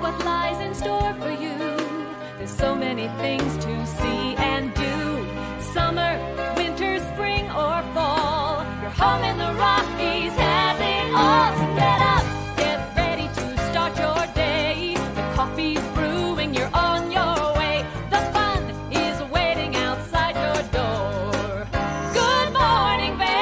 what lies in store for you. There's so many things to see and do. Summer, winter, spring, or fall. Your home in the Rockies has it all. So get up, get ready to start your day. The coffee's brewing, you're on your way. The fun is waiting outside your door. Good morning, Vail.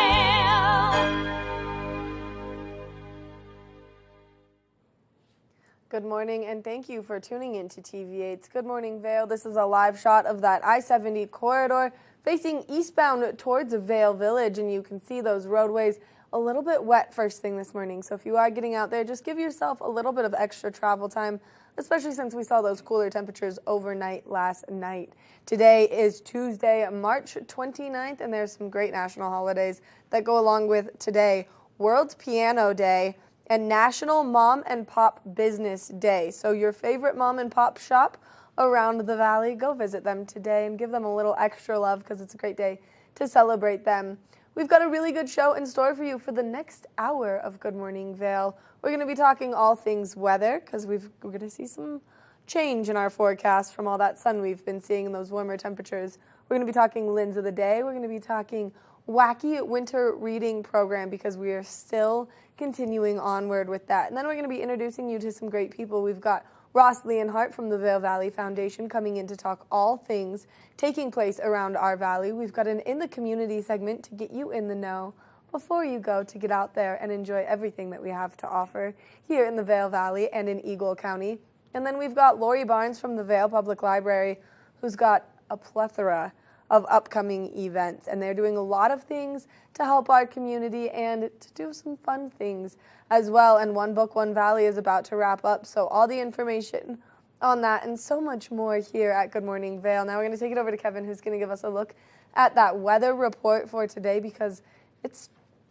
Good morning, and thank you for tuning in to TV8's Good Morning Vail. This is a live shot of that I-70 corridor facing eastbound towards Vail Village, and you can see those roadways a little bit wet first thing this morning. So if you are getting out there, just give yourself a little bit of extra travel time, especially since we saw those cooler temperatures overnight last night. Today is Tuesday, March 29th, and there's some great national holidays that go along with today. World Piano Day and National Mom and Pop Business Day. So your favorite mom and pop shop around the valley, go visit them today and give them a little extra love because it's a great day to celebrate them. We've got a really good show in store for you for the next hour of Good Morning Vail. We're going to be talking all things weather because we're going to see some change in our forecast from all that sun we've been seeing and those warmer temperatures. We're going to be talking Lens of the Day. We're going to be talking wacky winter reading program because we are still continuing onward with that. And then we're going to be introducing you to some great people. We've got Ross Leonhardt from the Vail Valley Foundation coming in to talk all things taking place around our valley. We've got an In the Community segment to get you in the know before you go to get out there and enjoy everything that we have to offer here in the Vail Valley and in Eagle County. And then we've got Lori Barnes from the Vail Public Library, who's got a plethora of upcoming events, and they're doing a lot of things to help our community and to do some fun things as well. And One Book, One Valley is about to wrap up, so all the information on that and so much more here at Good Morning Vail. Now we're going to take it over to Kevin, who's going to give us a look at that weather report for today because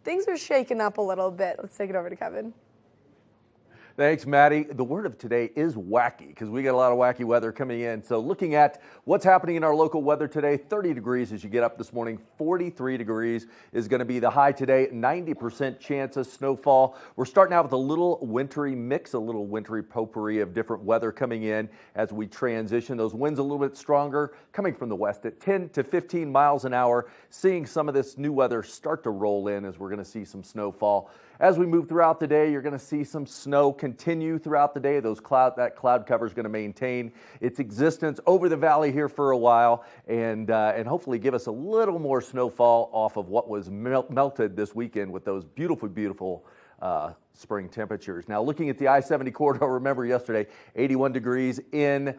things are shaking up a little bit. Let's take it over to Kevin. Thanks, Maddie. The word of today is wacky because we got a lot of wacky weather coming in. So looking at what's happening in our local weather today, 30 degrees as you get up this morning, 43 degrees is going to be the high today, 90% chance of snowfall. We're starting out with a little wintry mix, a little wintry potpourri of different weather coming in as we transition. Those winds a little bit stronger coming from the west at 10 to 15 miles an hour, seeing some of this new weather start to roll in as we're going to see some snowfall. As we move throughout the day, you're going to see some snow continue throughout the day. That cloud cover is going to maintain its existence over the valley here for a while and hopefully give us a little more snowfall off of what was melted this weekend with those beautiful, beautiful spring temperatures. Now, looking at the I-70 corridor, remember yesterday, 81 degrees in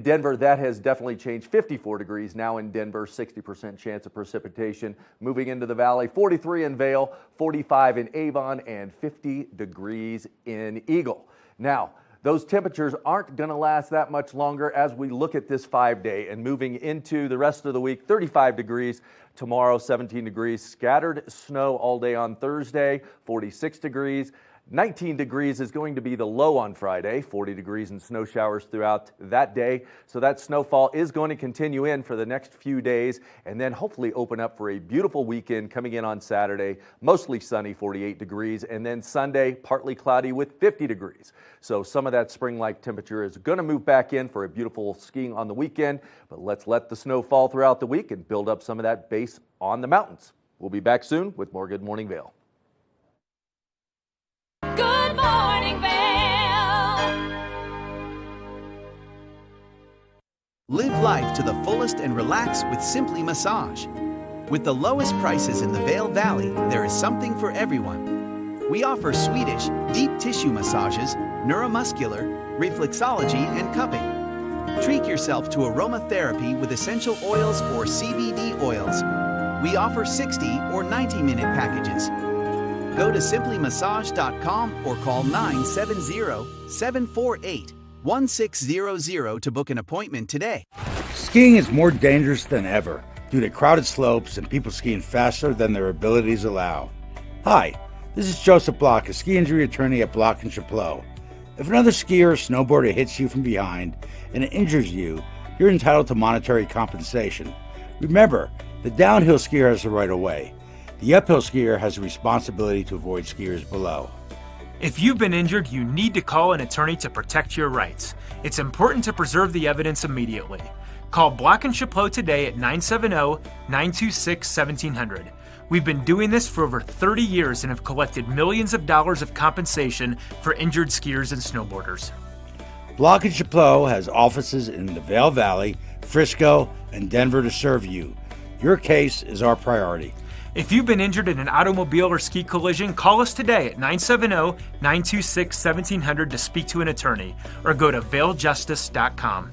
Denver. That has definitely changed. 54 degrees now in Denver, 60% chance of precipitation. Moving into the valley, 43 in Vail, 45 in Avon, and 50 degrees in Eagle. Now, those temperatures aren't going to last that much longer as we look at this 5-day and moving into the rest of the week. 35 degrees tomorrow, 17 degrees. Scattered snow all day on Thursday, 46 degrees. 19 degrees is going to be the low on Friday, 40 degrees and snow showers throughout that day. So that snowfall is going to continue in for the next few days and then hopefully open up for a beautiful weekend coming in on Saturday, mostly sunny, 48 degrees, and then Sunday, partly cloudy with 50 degrees. So some of that spring-like temperature is going to move back in for a beautiful skiing on the weekend, but let's let the snow fall throughout the week and build up some of that base on the mountains. We'll be back soon with more Good Morning Vail. Good morning, Vail. Live life to the fullest and relax with Simply Massage. With the lowest prices in the Vail Valley, there is something for everyone. We offer Swedish, deep tissue massages, neuromuscular, reflexology, and cupping. Treat yourself to aromatherapy with essential oils or CBD oils. We offer 60 or 90-minute packages. Go to simplymassage.com or call 970-748-1600 to book an appointment today. Skiing is more dangerous than ever due to crowded slopes and people skiing faster than their abilities allow. Hi, this is Joseph Block, a ski injury attorney at Block & Chapleau. If another skier or snowboarder hits you from behind and it injures you, you're entitled to monetary compensation. Remember, the downhill skier has the right of way. The uphill skier has the responsibility to avoid skiers below. If you've been injured, you need to call an attorney to protect your rights. It's important to preserve the evidence immediately. Call Block & Chapeau today at 970-926-1700. We've been doing this for over 30 years and have collected millions of dollars of compensation for injured skiers and snowboarders. Block & Chapeau has offices in the Vail Valley, Frisco, and Denver to serve you. Your case is our priority. If you've been injured in an automobile or ski collision, call us today at 970-926-1700 to speak to an attorney, or go to vailjustice.com.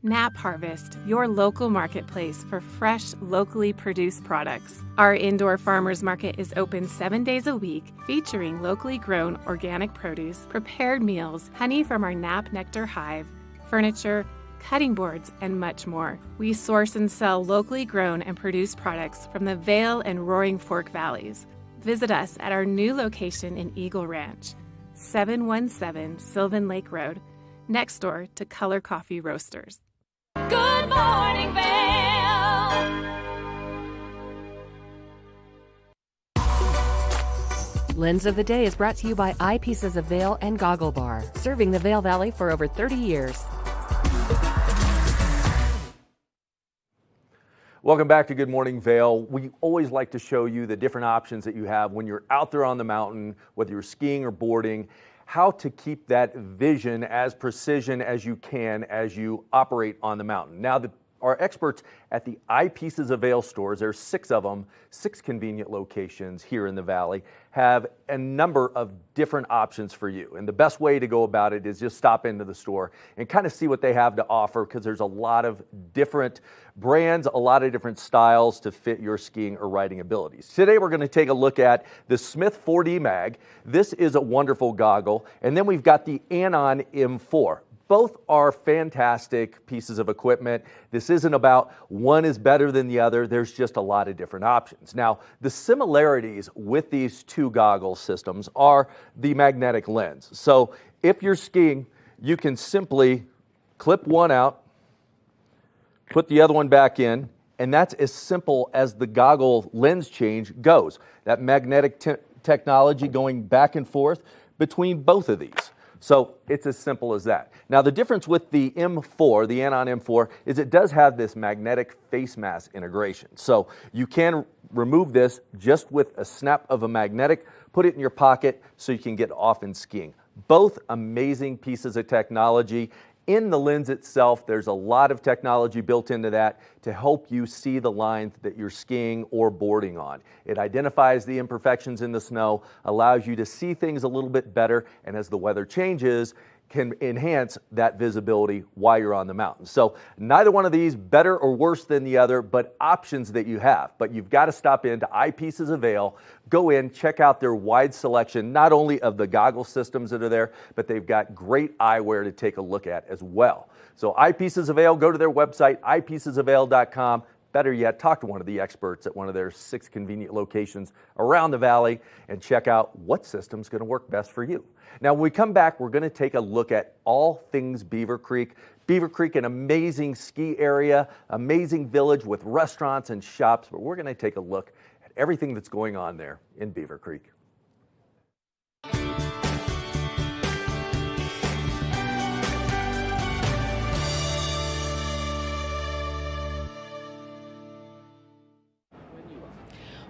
Nap Harvest, your local marketplace for fresh, locally produced products. Our indoor farmers market is open 7 days a week, featuring locally grown organic produce, prepared meals, honey from our Nap Nectar hive, furniture, cutting boards, and much more. We source and sell locally grown and produced products from the Vail and Roaring Fork Valleys. Visit us at our new location in Eagle Ranch, 717 Sylvan Lake Road, next door to Color Coffee Roasters. Good morning, Vail. Lens of the Day is brought to you by Eyepieces of Vail and Goggle Bar, serving the Vail Valley for over 30 years. Welcome back to Good Morning Vail. We always like to show you the different options that you have when you're out there on the mountain, whether you're skiing or boarding, how to keep that vision as precision as you can as you operate on the mountain. Now, our experts at the Eyepieces of Vail stores, there's 6 of them, 6 convenient locations here in the Valley, have a number of different options for you. And the best way to go about it is just stop into the store and kind of see what they have to offer, because there's a lot of different brands, a lot of different styles to fit your skiing or riding abilities. Today we're going to take a look at the Smith 4D Mag. This is a wonderful goggle. And then we've got the Anon M4. Both are fantastic pieces of equipment. This isn't about one is better than the other. There's just a lot of different options. Now, the similarities with these two goggle systems are the magnetic lens. So if you're skiing, you can simply clip one out, put the other one back in, and that's as simple as the goggle lens change goes. That magnetic technology going back and forth between both of these. So it's as simple as that. Now, the difference with the M4, the Anon M4, is it does have this magnetic face mask integration. So you can remove this just with a snap of a magnetic, put it in your pocket so you can get off in skiing. Both amazing pieces of technology. In the lens itself, there's a lot of technology built into that to help you see the lines that you're skiing or boarding on. It identifies the imperfections in the snow, allows you to see things a little bit better, and as the weather changes, can enhance that visibility while you're on the mountain. So neither one of these better or worse than the other, but options that you have. But you've got to stop into Eyepieces of Vail, go in, check out their wide selection, not only of the goggle systems that are there, but they've got great eyewear to take a look at as well. So Eyepieces of Vail, go to their website, eyepiecesofvail.com. Better yet, talk to one of the experts at one of their 6 convenient locations around the valley and check out what system's going to work best for you. Now, when we come back, we're going to take a look at all things Beaver Creek. Beaver Creek, an amazing ski area, amazing village with restaurants and shops, but we're going to take a look at everything that's going on there in Beaver Creek.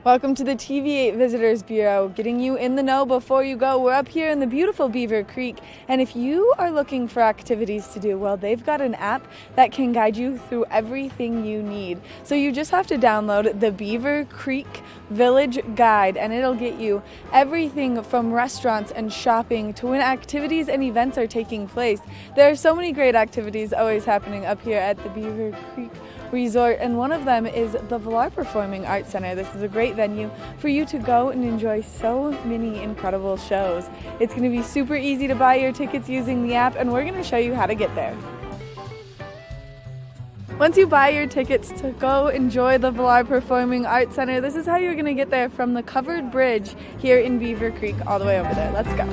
Welcome to the TV8 Visitors Bureau, getting you in the know before you go. We're up here in the beautiful Beaver Creek, and if you are looking for activities to do, well, they've got an app that can guide you through everything you need. So you just have to download the Beaver Creek Village Guide, and it'll get you everything from restaurants and shopping to when activities and events are taking place. There are so many great activities always happening up here at the Beaver Creek Resort, and one of them is the Vail Performing Arts Center. This is a great venue for you to go and enjoy so many incredible shows. It's going to be super easy to buy your tickets using the app, and we're going to show you how to get there. Once you buy your tickets to go enjoy the Vail Performing Arts Center, this is how you're going to get there from the covered bridge here in Beaver Creek all the way over there. Let's go.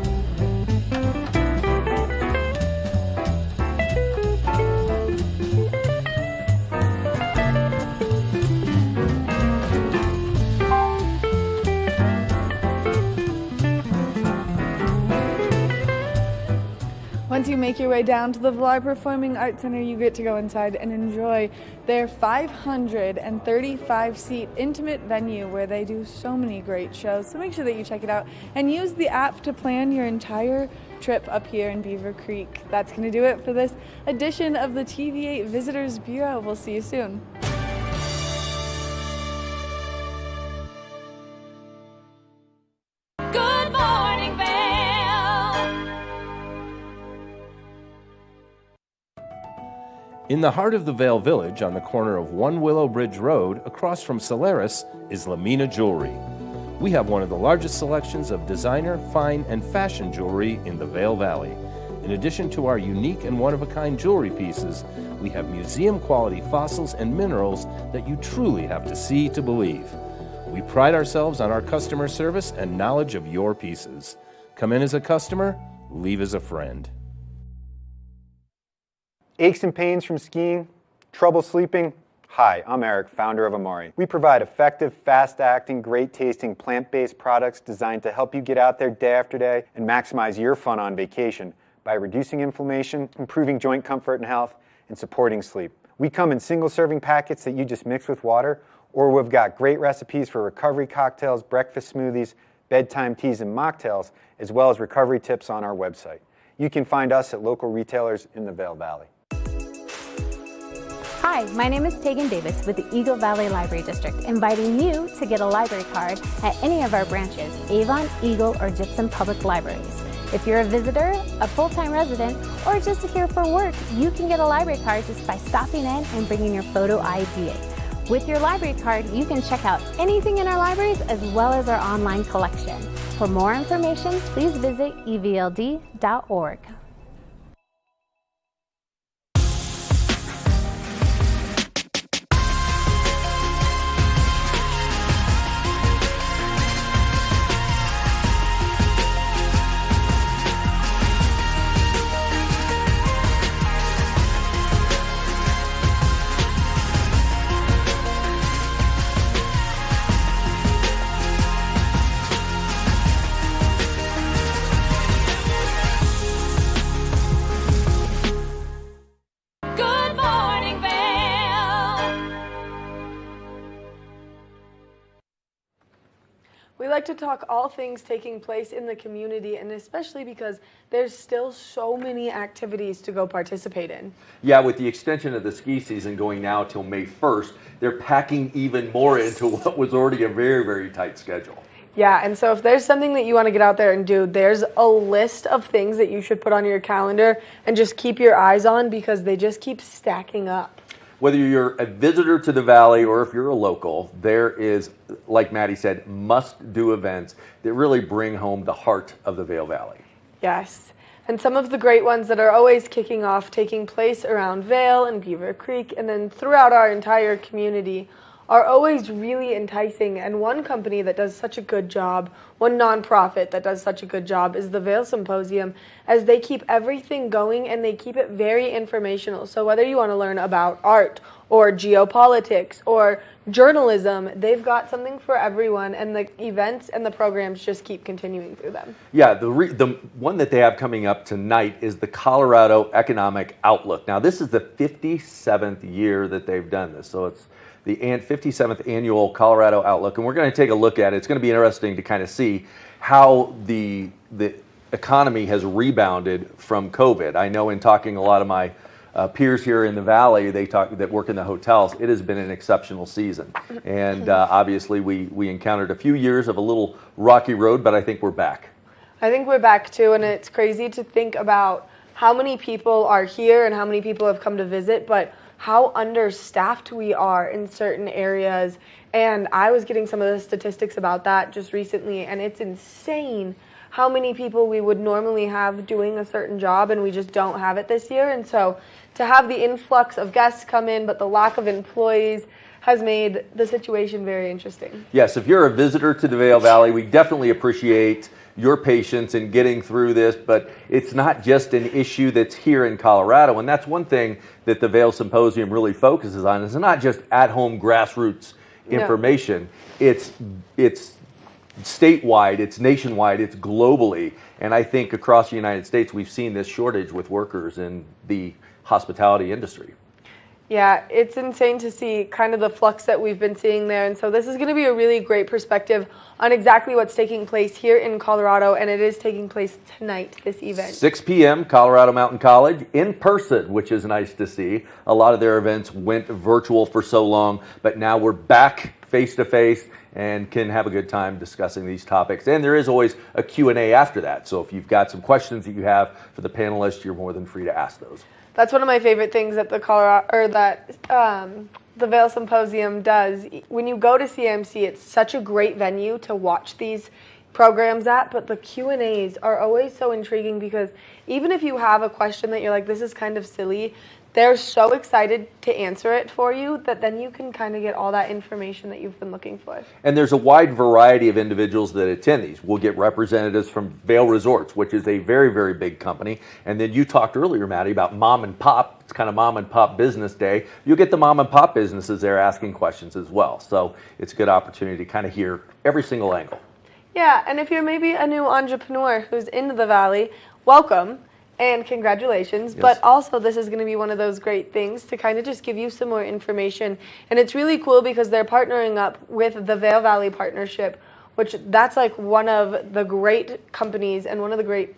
Once you make your way down to the Vail Performing Arts Center, you get to go inside and enjoy their 535-seat intimate venue where they do so many great shows. So make sure that you check it out and use the app to plan your entire trip up here in Beaver Creek. That's going to do it for this edition of the TV8 Visitors Bureau. We'll see you soon. Good morning, Vail. In the heart of the Vail Village, on the corner of One Willow Bridge Road, across from Solaris, is Lamina Jewelry. We have one of the largest selections of designer, fine, and fashion jewelry in the Vail Valley. In addition to our unique and one-of-a-kind jewelry pieces, we have museum-quality fossils and minerals that you truly have to see to believe. We pride ourselves on our customer service and knowledge of your pieces. Come in as a customer, leave as a friend. Aches and pains from skiing? Trouble sleeping? Hi, I'm Eric, founder of Amari. We provide effective, fast-acting, great-tasting, plant-based products designed to help you get out there day after day and maximize your fun on vacation by reducing inflammation, improving joint comfort and health, and supporting sleep. We come in single-serving packets that you just mix with water, or we've got great recipes for recovery cocktails, breakfast smoothies, bedtime teas, and mocktails, as well as recovery tips on our website. You can find us at local retailers in the Vail Valley. Hi, my name is Tegan Davis with the Eagle Valley Library District, inviting you to get a library card at any of our branches, Avon, Eagle, or Gypsum Public Libraries. If you're a visitor, a full-time resident, or just here for work, you can get a library card just by stopping in and bringing your photo ID. With your library card, you can check out anything in our libraries as well as our online collection. For more information, please visit evld.org. Good morning, Vail. We like to talk all things taking place in the community, and especially because there's still so many activities to go participate in. Yeah, with the extension of the ski season going now till May 1st, they're packing even more into what was already a very, very tight schedule. Yeah, and so if there's something that you want to get out there and do, there's a list of things that you should put on your calendar and just keep your eyes on because they just keep stacking up. Whether you're a visitor to the Valley or if you're a local, there is, like Maddie said, must-do events that really bring home the heart of the Vail Valley. Yes, and some of the great ones that are always kicking off, taking place around Vail and Beaver Creek, and then throughout our entire community, are always really enticing. And one company that does such a good job, one nonprofit that does such a good job, is the Vail Symposium, as they keep everything going and they keep it very informational. So whether you want to learn about art or geopolitics or journalism, they've got something for everyone, and the events and the programs just keep continuing through them. Yeah, the one that they have coming up tonight is the Colorado Economic Outlook. Now, this is the 57th year that they've done this, so it's the 57th Annual Colorado Outlook, and we're going to take a look at it. It's going to be interesting to kind of see how the economy has rebounded from COVID. I know in talking a lot of my peers here in the Valley, that work in the hotels, it has been an exceptional season. And obviously we encountered a few years of a little rocky road, but I think we're back. I think we're back too, and it's crazy to think about how many people are here and how many people have come to visit, but how understaffed we are in certain areas. And I was getting some of the statistics about that just recently, and it's insane how many people we would normally have doing a certain job, and we just don't have it this year. And so to have the influx of guests come in, but the lack of employees, has made the situation very interesting. Yes, if you're a visitor to the Vail Valley, we definitely appreciate your patience in getting through this, but it's not just an issue that's here in Colorado, and that's one thing that the Vail Symposium really focuses on. It's not just at-home grassroots information. No. It's statewide, it's nationwide, it's globally. And I think across the United States, we've seen this shortage with workers in the hospitality industry. Yeah, it's insane to see kind of the flux that we've been seeing there. And so this is going to be a really great perspective on exactly what's taking place here in Colorado. And it is taking place tonight, this event. 6 p.m., Colorado Mountain College, in person, which is nice to see. A lot of their events went virtual for so long, but now we're back face-to-face and can have a good time discussing these topics. And there is always a Q&A after that. So if you've got some questions that you have for the panelists, you're more than free to ask those. That's one of my favorite things that the Vail Symposium does. When you go to CMC, it's such a great venue to watch these programs at, but the Q&As are always so intriguing because even if you have a question that you're like, this is kind of silly, they're so excited to answer it for you that then you can kind of get all that information that you've been looking for. And there's a wide variety of individuals that attend these. We'll get representatives from Vail Resorts, which is a very, very big company. And then you talked earlier, Maddie, about mom and pop. It's kind of mom and pop business day. You'll get the mom and pop businesses there asking questions as well. So it's a good opportunity to kind of hear every single angle. Yeah, and if you're maybe a new entrepreneur who's into the Valley, welcome. And congratulations, yes. But also this is going to be one of those great things to kind of just give you some more information. And it's really cool because they're partnering up with the Vail Valley Partnership, which that's like one of the great companies and one of the great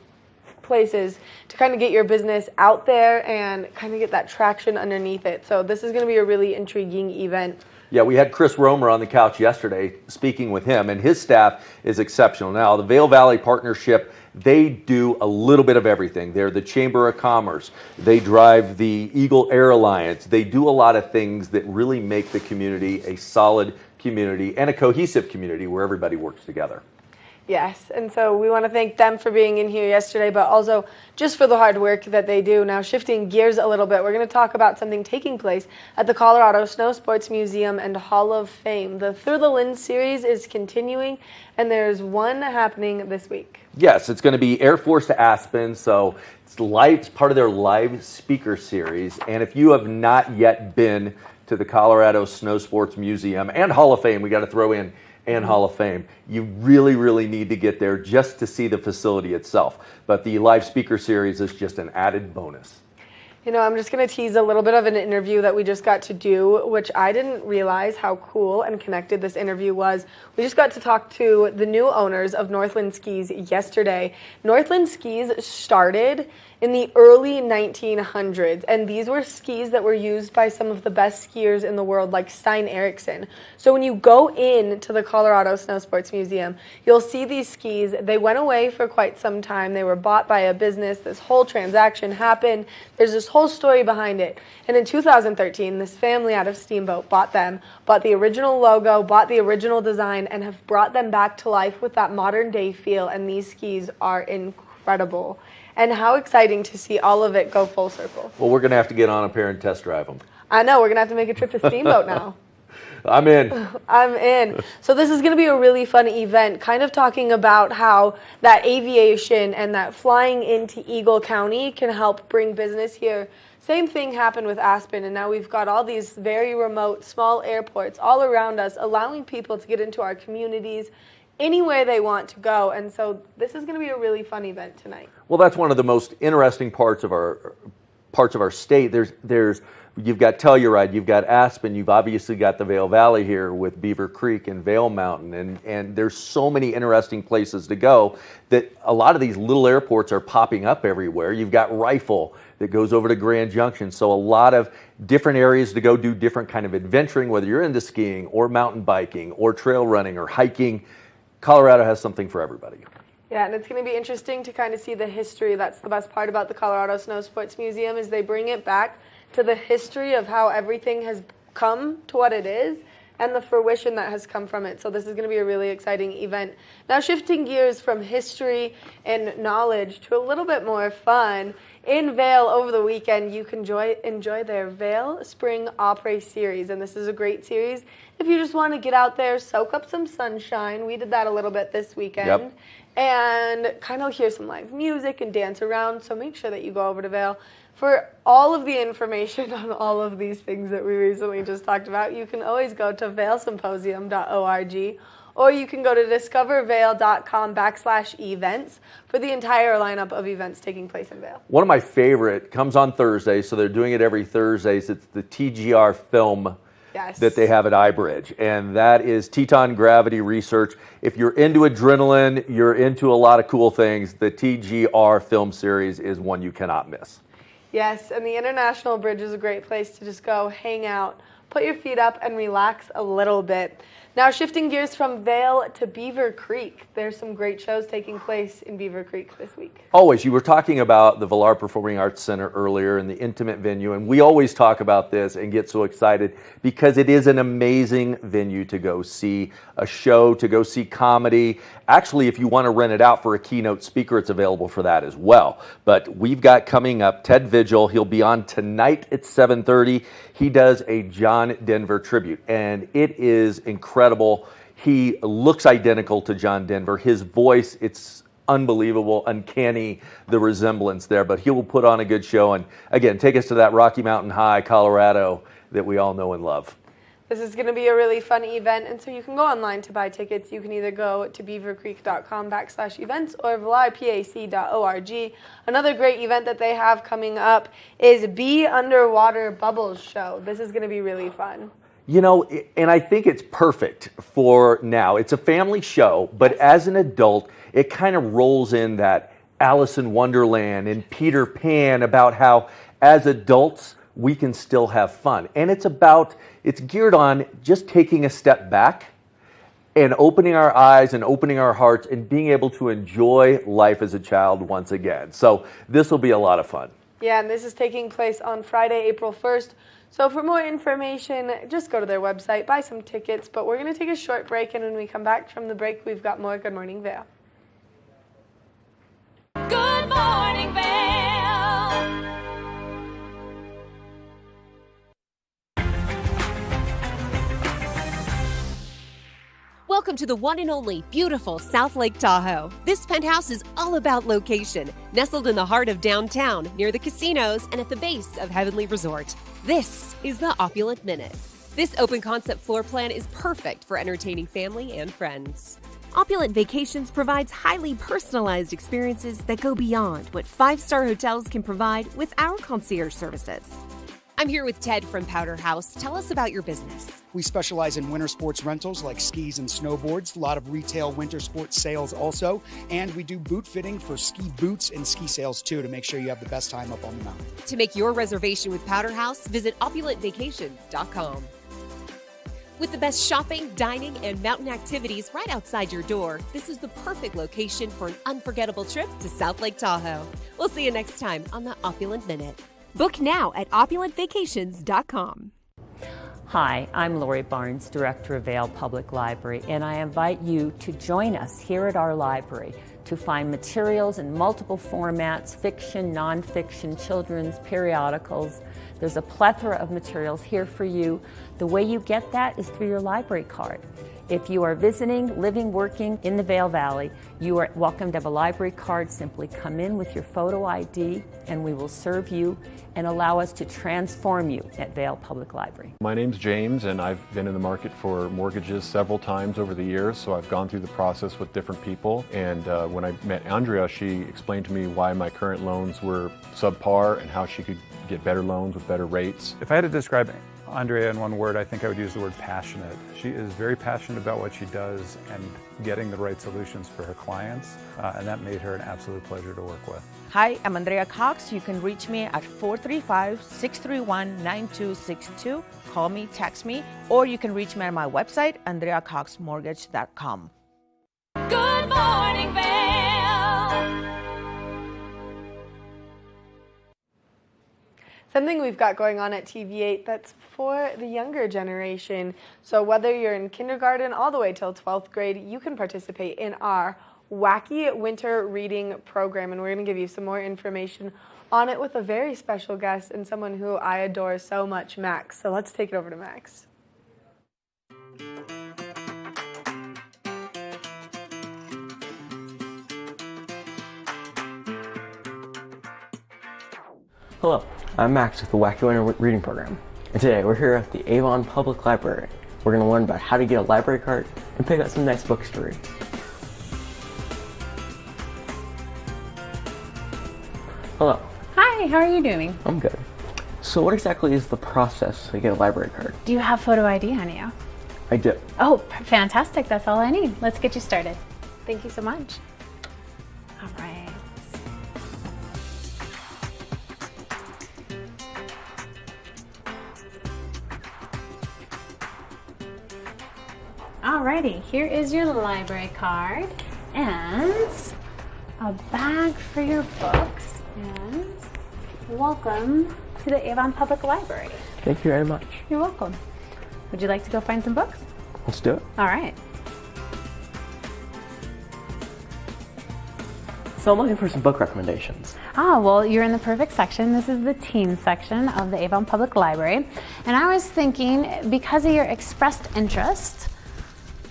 places to kind of get your business out there and kind of get that traction underneath it. So this is going to be a really intriguing event. Yeah, we had Chris Romer on the couch yesterday speaking with him, and his staff is exceptional. Now, the Vail Valley Partnership, they do a little bit of everything. They're the Chamber of Commerce. They drive the Eagle Air Alliance. They do a lot of things that really make the community a solid community and a cohesive community where everybody works together. Yes, and so we want to thank them for being in here yesterday, but also just for the hard work that they do. Now, shifting gears a little bit, we're going to talk about something taking place at the Colorado Snow Sports Museum and Hall of Fame. The Through the Lens series is continuing, and there's one happening this week. Yes, it's going to be Air Force to Aspen, so it's part of their live speaker series. And if you have not yet been to the Colorado Snow Sports Museum and Hall of Fame, we got to throw in and Hall of Fame, you really, really need to get there just to see the facility itself. But the live speaker series is just an added bonus. You know, I'm just going to tease a little bit of an interview that we just got to do, which I didn't realize how cool and connected this interview was. We just got to talk to the new owners of Northland Skis yesterday. Northland Skis started in the early 1900s, and these were skis that were used by some of the best skiers in the world, like Stein Eriksen. So when you go into the Colorado Snow Sports Museum, you'll see these skis. They went away for quite some time. They were bought by a business. This whole transaction happened. There's this whole story behind it. And in 2013, this family out of Steamboat bought them, bought the original logo, bought the original design, and have brought them back to life with that modern day feel. And these skis are incredible. And how exciting to see all of it go full circle. Well, we're going to have to get on a pair and test drive them. I know. We're going to have to make a trip to Steamboat now. I'm in. I'm in. So this is going to be a really fun event, kind of talking about how that aviation and that flying into Eagle County can help bring business here. Same thing happened with Aspen, and now we've got all these very remote, small airports all around us, allowing people to get into our communities anywhere they want to go. And so this is going to be a really fun event tonight. Well, that's one of the most interesting parts of our state. You've got Telluride, you've got Aspen, you've obviously got the Vail Valley here with Beaver Creek and Vail Mountain, and there's so many interesting places to go that a lot of these little airports are popping up everywhere. You've got Rifle that goes over to Grand Junction, so a lot of different areas to go do different kind of adventuring, whether you're into skiing or mountain biking or trail running or hiking. Colorado has something for everybody. Yeah, and it's going to be interesting to kind of see the history. That's the best part about the Colorado Snow Sports Museum is they bring it back to the history of how everything has come to what it is and the fruition that has come from it. So this is going to be a really exciting event. Now shifting gears from history and knowledge to a little bit more fun. In Vail over the weekend, you can enjoy their Vail Spring Opry series. And this is a great series if you just want to get out there, soak up some sunshine. We did that a little bit this weekend. Yep. And kind of hear some live music and dance around. So make sure that you go over to Vail. For all of the information on all of these things that we recently just talked about, you can always go to vailsymposium.org, or you can go to discovervail.com/events for the entire lineup of events taking place in Vail. One of my favorite comes on Thursday, so they're doing it every Thursdays. It's the TGR film that they have at iBridge, and that is Teton Gravity Research. If you're into adrenaline, you're into a lot of cool things, the TGR film series is one you cannot miss. Yes, and the International Bridge is a great place to just go hang out, put your feet up, and relax a little bit. Now shifting gears from Vail to Beaver Creek. There's some great shows taking place in Beaver Creek this week. Always. You were talking about the Villar Performing Arts Center earlier and the intimate venue, and we always talk about this and get so excited because it is an amazing venue to go see a show, to go see comedy. Actually, if you want to rent it out for a keynote speaker, it's available for that as well. But we've got coming up Ted Vigil. He'll be on tonight at 7:30. He does a John Denver tribute, and it is incredible. He looks identical to John Denver. His voice, it's unbelievable, uncanny, the resemblance there. But he will put on a good show and, again, take us to that Rocky Mountain High, Colorado that we all know and love. This is going to be a really fun event, and so you can go online to buy tickets. You can either go to beavercreek.com/events or villarpac.org. Another great event that they have coming up is Bee Underwater Bubbles Show. This is going to be really fun. You know, and I think it's perfect for now. It's a family show, but as an adult, it kind of rolls in that Alice in Wonderland and Peter Pan about how as adults, we can still have fun. And it's geared on just taking a step back and opening our eyes and opening our hearts and being able to enjoy life as a child once again. So this will be a lot of fun. Yeah, and this is taking place on Friday, April 1st. So for more information, just go to their website, buy some tickets. But we're going to take a short break, and when we come back from the break, we've got more Good Morning Vail. Good morning, Vail. Welcome to the one and only beautiful South Lake Tahoe. This penthouse is all about location, nestled in the heart of downtown, near the casinos and at the base of Heavenly Resort. This is the Opulent Minute. This open concept floor plan is perfect for entertaining family and friends. Opulent Vacations provides highly personalized experiences that go beyond what five-star hotels can provide with our concierge services. I'm here with Ted from Powder House. Tell us about your business. We specialize in winter sports rentals like skis and snowboards, a lot of retail winter sports sales also, and we do boot fitting for ski boots and ski sales too to make sure you have the best time up on the mountain. To make your reservation with Powder House, visit opulentvacations.com. With the best shopping, dining, and mountain activities right outside your door, this is the perfect location for an unforgettable trip to South Lake Tahoe. We'll see you next time on the Opulent Minute. Book now at opulentvacations.com. Hi, I'm Lori Barnes, Director of Vail Public Library, and I invite you to join us here at our library to find materials in multiple formats, fiction, nonfiction, children's, periodicals. There's a plethora of materials here for you. The way you get that is through your library card. If you are visiting, living, working in the Vail Valley, you are welcome to have a library card. Simply come in with your photo ID and we will serve you and allow us to transform you at Vail Public Library. My name's James and I've been in the market for mortgages several times over the years, so I've gone through the process with different people. And when I met Andrea, she explained to me why my current loans were subpar and how she could get better loans with better rates. If I had to describe Andrea in one word, I think I would use the word passionate. She is very passionate about what she does and getting the right solutions for her clients, and that made her an absolute pleasure to work with. Hi, I'm Andrea Cox. You can reach me at 435-631-9262. Call me, text me, or you can reach me at my website, andreacoxmortgage.com. Good morning, Vail. Something we've got going on at TV8 that's for the younger generation. So whether you're in kindergarten all the way till 12th grade, you can participate in our Wacky Winter Reading Program. And we're going to give you some more information on it with a very special guest and someone who I adore so much, Max. So let's take it over to Max. Hello, I'm Max with the Wacky Winter Reading Program, and today we're here at the Avon Public Library We're going to learn about how to get a library card and pick out some nice books to read. Hello. Hi, how are you doing? I'm good. So what exactly is the process to get a library card? Do you have photo ID on you? I do. Oh, fantastic. That's all I need. Let's get you started. Thank you so much. All right. Alrighty, here is your library card and a bag for your books, and welcome to the Avon Public Library. Thank you very much. You're welcome. Would you like to go find some books? Let's do it. All right. So I'm looking for some book recommendations. Well, you're in the perfect section. This is the teen section of the Avon Public Library. And I was thinking, because of your expressed interest,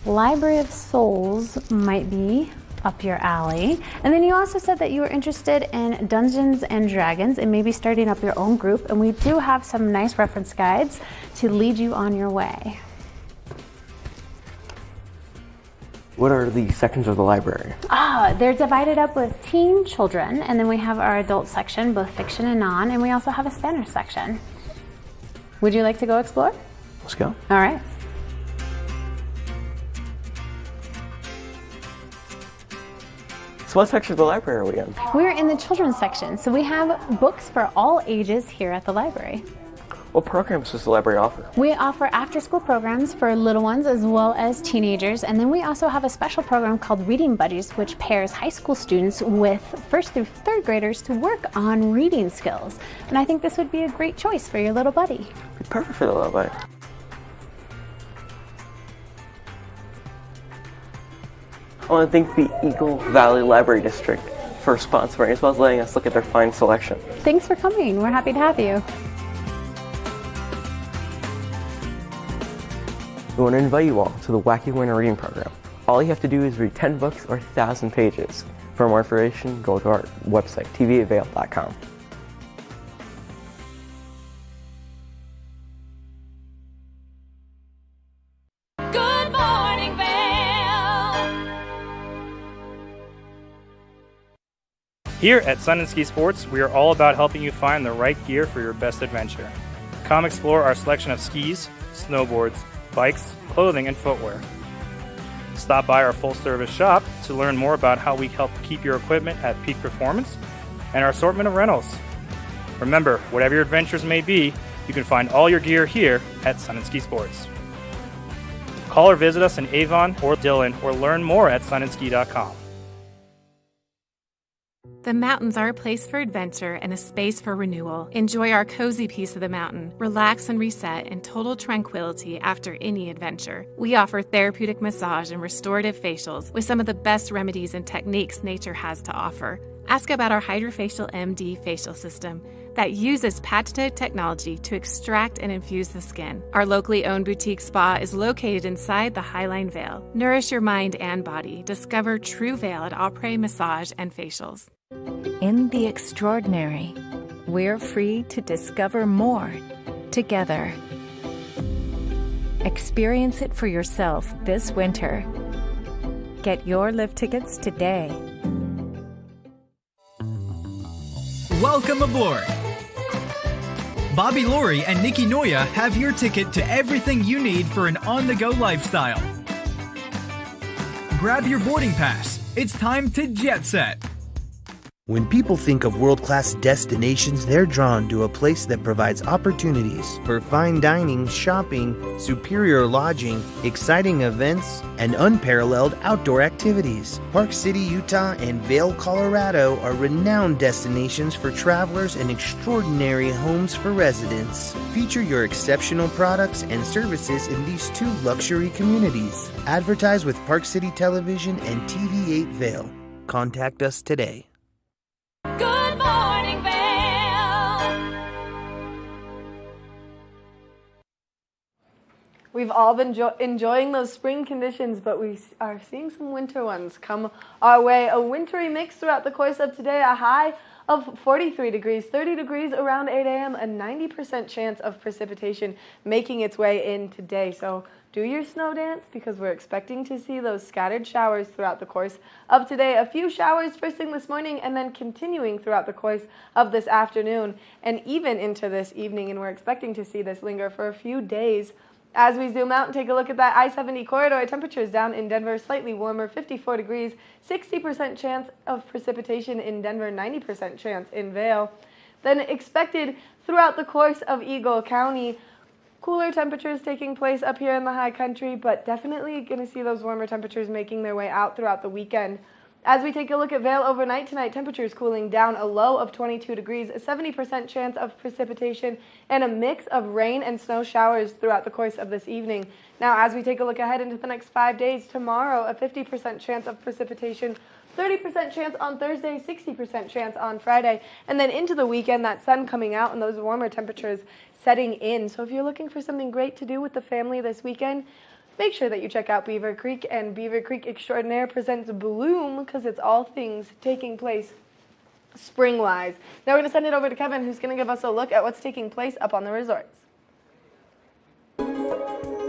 Library of Souls might be up your alley. And then you also said that you were interested in Dungeons and Dragons and maybe starting up your own group. And we do have some nice reference guides to lead you on your way. What are the sections of the library? They're divided up with teen, children, and then we have our adult section, both fiction and non, and we also have a Spanish section. Would you like to go explore? Let's go. All right. So what section of the library are we in? We're in the children's section, so we have books for all ages here at the library. What programs does the library offer? We offer after-school programs for little ones as well as teenagers, and then we also have a special program called Reading Buddies, which pairs high school students with first through third graders to work on reading skills. And I think this would be a great choice for your little buddy. Perfect for the little buddy. I want to thank the Eagle Valley Library District for sponsoring, as well as letting us look at their fine selection. Thanks for coming. We're happy to have you. We want to invite you all to the Wacky Winter Reading Program. All you have to do is read 10 books or 1,000 pages. For more information, go to our website, tvavail.com. Good morning, Vail. Here at Sun&Ski Sports, we are all about helping you find the right gear for your best adventure. Come explore our selection of skis, snowboards, bikes, clothing, and footwear. Stop by our full-service shop to learn more about how we help keep your equipment at peak performance and our assortment of rentals. Remember, whatever your adventures may be, you can find all your gear here at Sun&Ski Sports. Call or visit us in Avon or Dillon or learn more at sunandski.com. The mountains are a place for adventure and a space for renewal. Enjoy our cozy piece of the mountain. Relax and reset in total tranquility after any adventure. We offer therapeutic massage and restorative facials with some of the best remedies and techniques nature has to offer. Ask about our Hydrofacial MD facial system that uses patented technology to extract and infuse the skin. Our locally owned boutique spa is located inside the Highline Vail. Nourish your mind and body. Discover true Vail at Après Massage and Facials. In the extraordinary, we're free to discover more together. Experience it for yourself this winter. Get your lift tickets today. Welcome aboard! Bobby Laurie and Nikki Noya have your ticket to everything you need for an on-the-go lifestyle. Grab your boarding pass. It's time to jet set. When people think of world-class destinations, they're drawn to a place that provides opportunities for fine dining, shopping, superior lodging, exciting events, and unparalleled outdoor activities. Park City, Utah, and Vail, Colorado are renowned destinations for travelers and extraordinary homes for residents. Feature your exceptional products and services in these two luxury communities. Advertise with Park City Television and TV8 Vail. Contact us today. Good morning, Vail. We've all been enjoying those spring conditions, but we are seeing some winter ones come our way. A wintry mix throughout the course of today, a high of 43 degrees, 30 degrees around 8 a.m., a 90% chance of precipitation making its way in today. So do your snow dance because we're expecting to see those scattered showers throughout the course of today. A few showers first thing this morning and then continuing throughout the course of this afternoon and even into this evening. And we're expecting to see this linger for a few days. As we zoom out and take a look at that I-70 corridor, temperatures down in Denver slightly warmer, 54 degrees, 60% chance of precipitation in Denver, 90% chance in Vail. Then expected throughout the course of Eagle County, cooler temperatures taking place up here in the high country, but definitely going to see those warmer temperatures making their way out throughout the weekend. As we take a look at Vail overnight tonight, temperatures cooling down, a low of 22 degrees, a 70% chance of precipitation, and a mix of rain and snow showers throughout the course of this evening. Now, as we take a look ahead into the next 5 days, tomorrow, a 50% chance of precipitation, 30% chance on Thursday, 60% chance on Friday, and then into the weekend, that sun coming out and those warmer temperatures setting in. So if you're looking for something great to do with the family this weekend, make sure that you check out Beaver Creek, and Beaver Creek Extraordinaire presents Bloom because it's all things taking place spring-wise. Now we're going to send it over to Kevin, who's going to give us a look at what's taking place up on the resorts.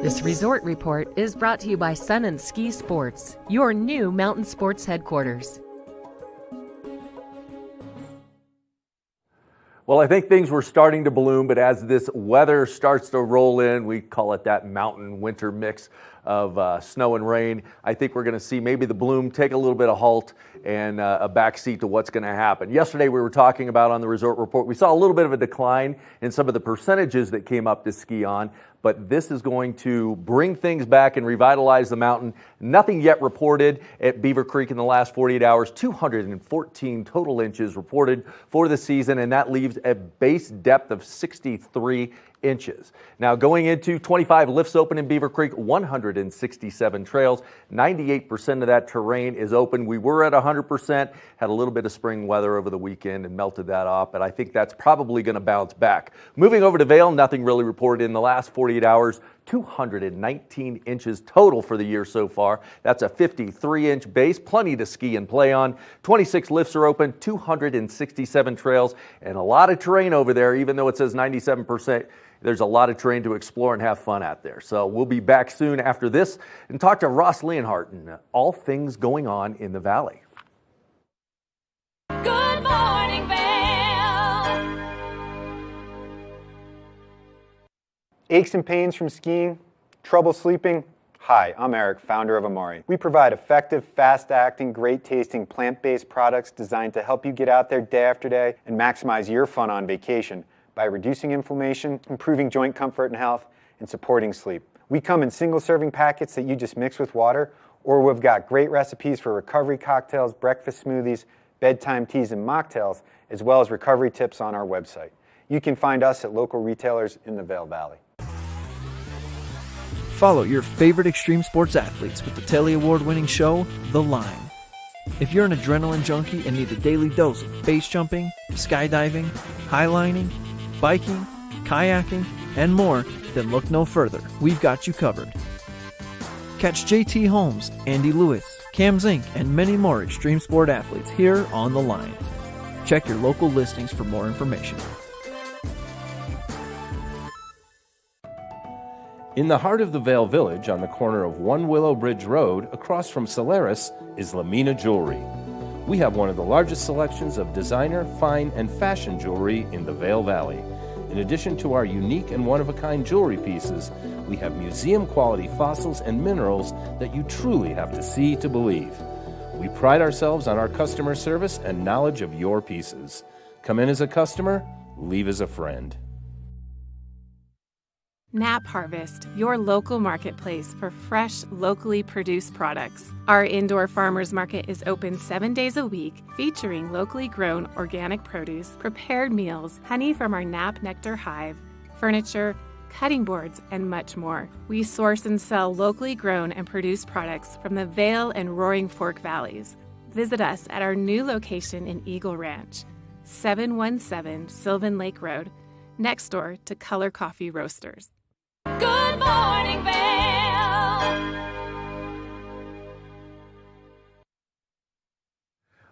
This resort report is brought to you by Sun&Ski Sports, your new mountain sports headquarters. Well, I think things were starting to bloom, but as this weather starts to roll in, we call it that mountain winter mix of snow and rain. I think we're going to see maybe the bloom take a little bit of halt and a backseat to what's going to happen. Yesterday we were talking about on the resort report, we saw a little bit of a decline in some of the percentages that came up to ski on, but this is going to bring things back and revitalize the mountain. Nothing yet reported at Beaver Creek in the last 48 hours, 214 total inches reported for the season, and that leaves a base depth of 63 inches. Now going into 25 lifts open in Beaver Creek, 167 trails, 98% of that terrain is open. We were at 100%, had a little bit of spring weather over the weekend and melted that off, but I think that's probably going to bounce back. Moving over to Vail, nothing really reported in the last 48 hours. 219 inches total for the year so far. That's a 53-inch base, plenty to ski and play on. 26 lifts are open, 267 trails, and a lot of terrain over there. Even though it says 97%, there's a lot of terrain to explore and have fun out there. So we'll be back soon after this and talk to Ross Leonhardt and all things going on in the valley. Good morning, Vail. Aches and pains from skiing? Trouble sleeping? Hi, I'm Eric, founder of Amari. We provide effective, fast-acting, great-tasting, plant-based products designed to help you get out there day after day and maximize your fun on vacation by reducing inflammation, improving joint comfort and health, and supporting sleep. We come in single-serving packets that you just mix with water, or we've got great recipes for recovery cocktails, breakfast smoothies, bedtime teas, and mocktails, as well as recovery tips on our website. You can find us at local retailers in the Vail Valley. Follow your favorite extreme sports athletes with the Telly Award-winning show, The Line. If you're an adrenaline junkie and need a daily dose of base jumping, skydiving, highlining, biking, kayaking, and more, then look no further. We've got you covered. Catch JT Holmes, Andy Lewis, Cam Zink, and many more extreme sport athletes here on The Line. Check your local listings for more information. In the heart of the Vail Village, on the corner of One Willow Bridge Road, across from Solaris, is Lamina Jewelry. We have one of the largest selections of designer, fine, and fashion jewelry in the Vail Valley. In addition to our unique and one-of-a-kind jewelry pieces, we have museum-quality fossils and minerals that you truly have to see to believe. We pride ourselves on our customer service and knowledge of your pieces. Come in as a customer, leave as a friend. Nap Harvest, your local marketplace for fresh, locally produced products. Our indoor farmers market is open 7 days a week, featuring locally grown organic produce, prepared meals, honey from our Nap Nectar hive, furniture, cutting boards, and much more. We source and sell locally grown and produced products from the Vail and Roaring Fork Valleys. Visit us at our new location in Eagle Ranch, 717 Sylvan Lake Road, next door to Color Coffee Roasters. Good morning, Vail.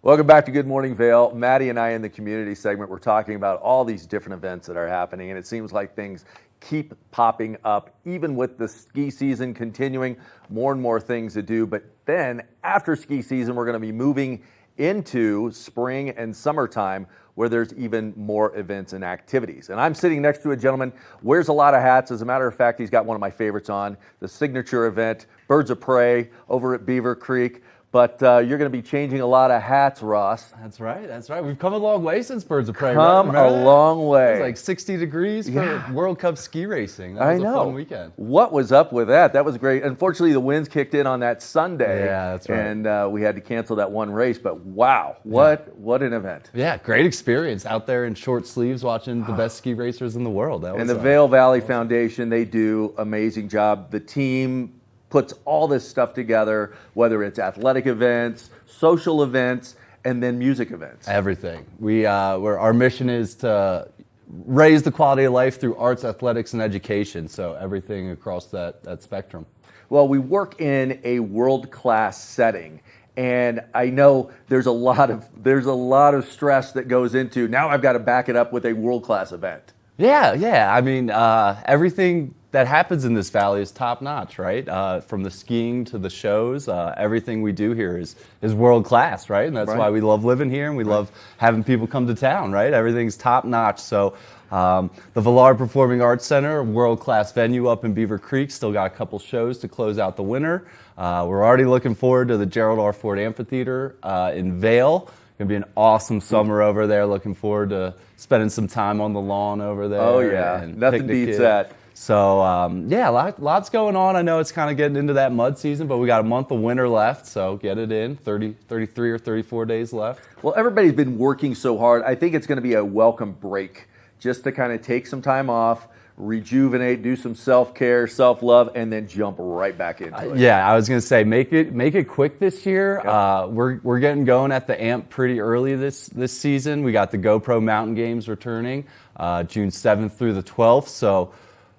Welcome back to Good Morning Vail. Maddie and I in the community segment, we're talking about all these different events that are happening, and it seems like things keep popping up, even with the ski season continuing, more and more things to do. But then after ski season, we're going to be moving into spring and summertime where there's even more events and activities. And I'm sitting next to a gentleman, wears a lot of hats. As a matter of fact, he's got one of my favorites on, the signature event, Birds of Prey over at Beaver Creek. But you're going to be changing a lot of hats, Ross. That's right. That's right. We've come a long way since Birds of Prey. Come a long way. It was like 60 degrees for World Cup ski racing. That was a fun weekend. What was up with that? That was great. Unfortunately, the winds kicked in on that Sunday. Yeah, that's right. And we had to cancel that one race. But wow, what an event. Yeah, great experience out there in short sleeves watching the best ski racers in the world. And the Vail Valley Foundation, they do amazing job. The team puts all this stuff together, whether it's athletic events, social events, and then music events. Everything. Our mission is to raise the quality of life through arts, athletics, and education. So everything across that spectrum. Well, we work in a world-class setting, and I know there's a lot of stress that goes into. Now I've got to back it up with a world-class event. Yeah. I mean, everything that happens in this valley is top notch, right? From the skiing to the shows, everything we do here is world class, right? And that's why we love living here and we love having people come to town, right? Everything's top notch. So the Villard Performing Arts Center, world class venue up in Beaver Creek, still got a couple shows to close out the winter. We're already looking forward to the Gerald R. Ford Amphitheater in Vail. Going to be an awesome summer over there. Looking forward to spending some time on the lawn over there. Oh yeah, and nothing beats that. So lots going on. I know it's kind of getting into that mud season, but we got a month of winter left, so get it in. 33 or 34 days left. Well, everybody's been working so hard. I think it's going to be a welcome break just to kind of take some time off, rejuvenate, do some self-care, self-love, and then jump right back into it. Yeah, I was going to say, make it quick this year. Yep. We're getting going at the AMP pretty early this season. We got the GoPro Mountain Games returning June 7th through the 12th, so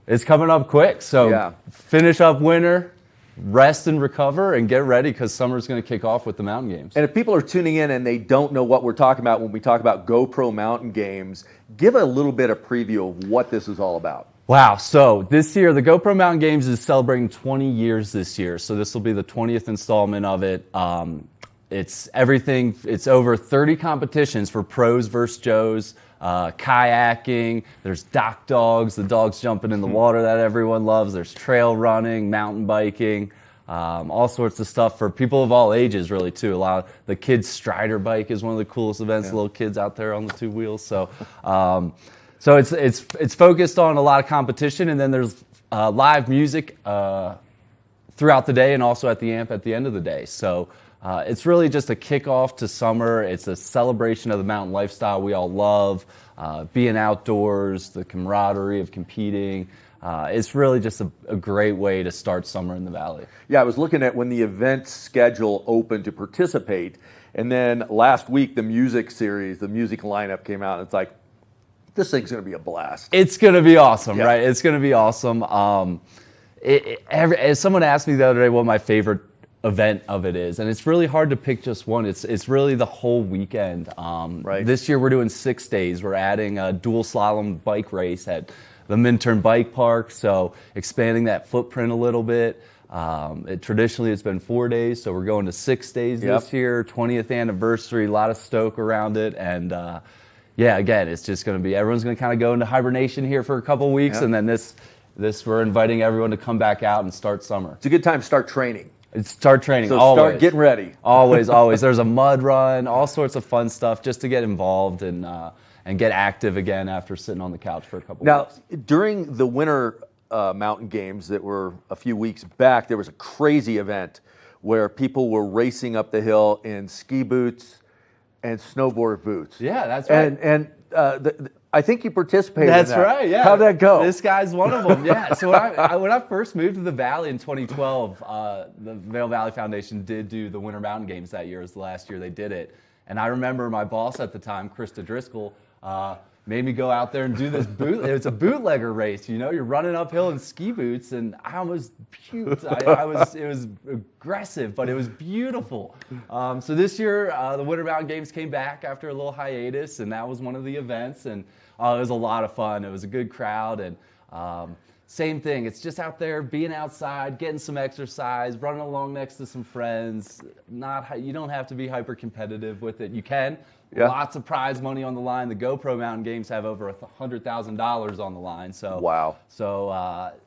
it's coming up quick. So finish up winter, rest and recover, and get ready because summer's going to kick off with the mountain games. And if people are tuning in and they don't know what we're talking about when we talk about GoPro Mountain Games, give a little bit of preview of what this is all about. Wow. So this year, the GoPro Mountain Games is celebrating 20 years this year. So this will be the 20th installment of it. It's everything. It's over 30 competitions for pros versus Joes. Kayaking, there's dock dogs, the dogs jumping in the water that everyone loves. There's trail running, mountain biking, all sorts of stuff for people of all ages, really, too. A lot of the kids' Strider bike is one of the coolest events. Little kids out there on the two wheels. So, so it's focused on a lot of competition, and then there's live music throughout the day, and also at the AMP at the end of the day. So. It's really just a kickoff to summer. It's a celebration of the mountain lifestyle we all love, being outdoors, the camaraderie of competing. It's really just a great way to start summer in the valley. Yeah, I was looking at when the event schedule opened to participate, and then last week the music series, the music lineup came out, and it's like, this thing's going to be a blast. It's going to be awesome, right? It's going to be awesome. As someone asked me the other day what my favorite event of it is, and it's really hard to pick just one. It's really the whole weekend. This year we're doing 6 days. We're adding a dual slalom bike race at the Minturn Bike Park, so expanding that footprint a little bit. Traditionally it's been 4 days, so we're going to 6 days this year. 20th anniversary, a lot of stoke around it, and again, it's just going to be, everyone's going to kind of go into hibernation here for a couple weeks, and then this we're inviting everyone to come back out and start summer. It's a good time to start training. Start training, so always. Start getting ready. Always. There's a mud run, all sorts of fun stuff just to get involved and get active again after sitting on the couch for a couple weeks. Now, during the winter mountain games that were a few weeks back, there was a crazy event where people were racing up the hill in ski boots and snowboard boots. Yeah, that's right. And I think you participated in that. That's right, yeah. How'd that go? This guy's one of them, yeah. So when I first moved to the Valley in 2012, the Vail Valley Foundation did do the Winter Mountain Games that year. It was the last year they did it. And I remember my boss at the time, Krista Driscoll, made me go out there and do this it's a bootlegger race, you know, you're running uphill in ski boots, and I almost puked. It was aggressive, but it was beautiful. So this year, the Winter Mountain Games came back after a little hiatus, and that was one of the events, and it was a lot of fun. It was a good crowd, and same thing. It's just out there, being outside, getting some exercise, running along next to some friends. You don't have to be hyper competitive with it. You can. Yeah. Lots of prize money on the line. The GoPro Mountain Games have over $100,000 on the line. So wow.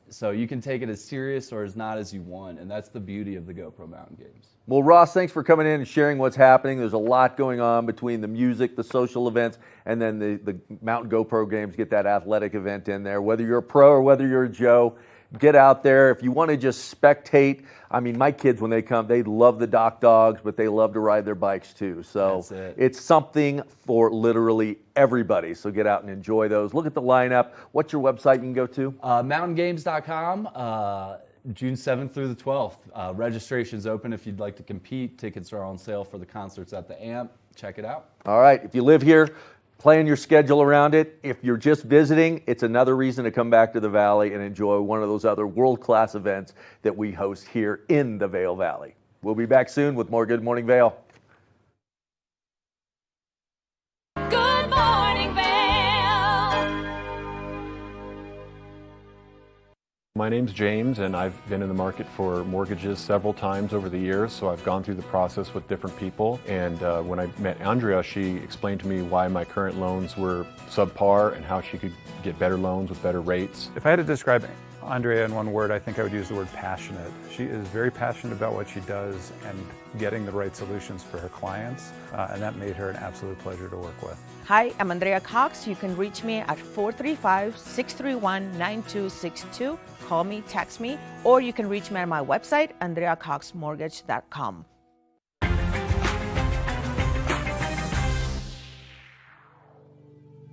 So you can take it as serious or as not as you want, and that's the beauty of the GoPro Mountain Games. Well, Ross, thanks for coming in and sharing what's happening. There's a lot going on between the music, the social events, and then the Mountain GoPro Games. Get that athletic event in there. Whether you're a pro or whether you're a Joe, get out there. If you want to just spectate, I mean, my kids, when they come, they love the Doc Dogs, but they love to ride their bikes too. So it's something for literally everybody. So get out and enjoy those. Look at the lineup. What's your website you can go to? mountaingames.com. June 7th through the 12th. Registration's open if you'd like to compete. Tickets are on sale for the concerts at the AMP. Check it out. All right. If you live here, plan your schedule around it. If you're just visiting, it's another reason to come back to the Valley and enjoy one of those other world-class events that we host here in the Vail Valley. We'll be back soon with more Good Morning Vail. Good morning, Vail. My name's James, and I've been in the market for mortgages several times over the years, so I've gone through the process with different people. And when I met Andrea, she explained to me why my current loans were subpar and how she could get better loans with better rates. If I had to describe Andrea in one word, I think I would use the word passionate. She is very passionate about what she does and getting the right solutions for her clients, and that made her an absolute pleasure to work with. Hi, I'm Andrea Cox. You can reach me at 435-631-9262. Call me, text me, or you can reach me on my website, andreacoxmortgage.com.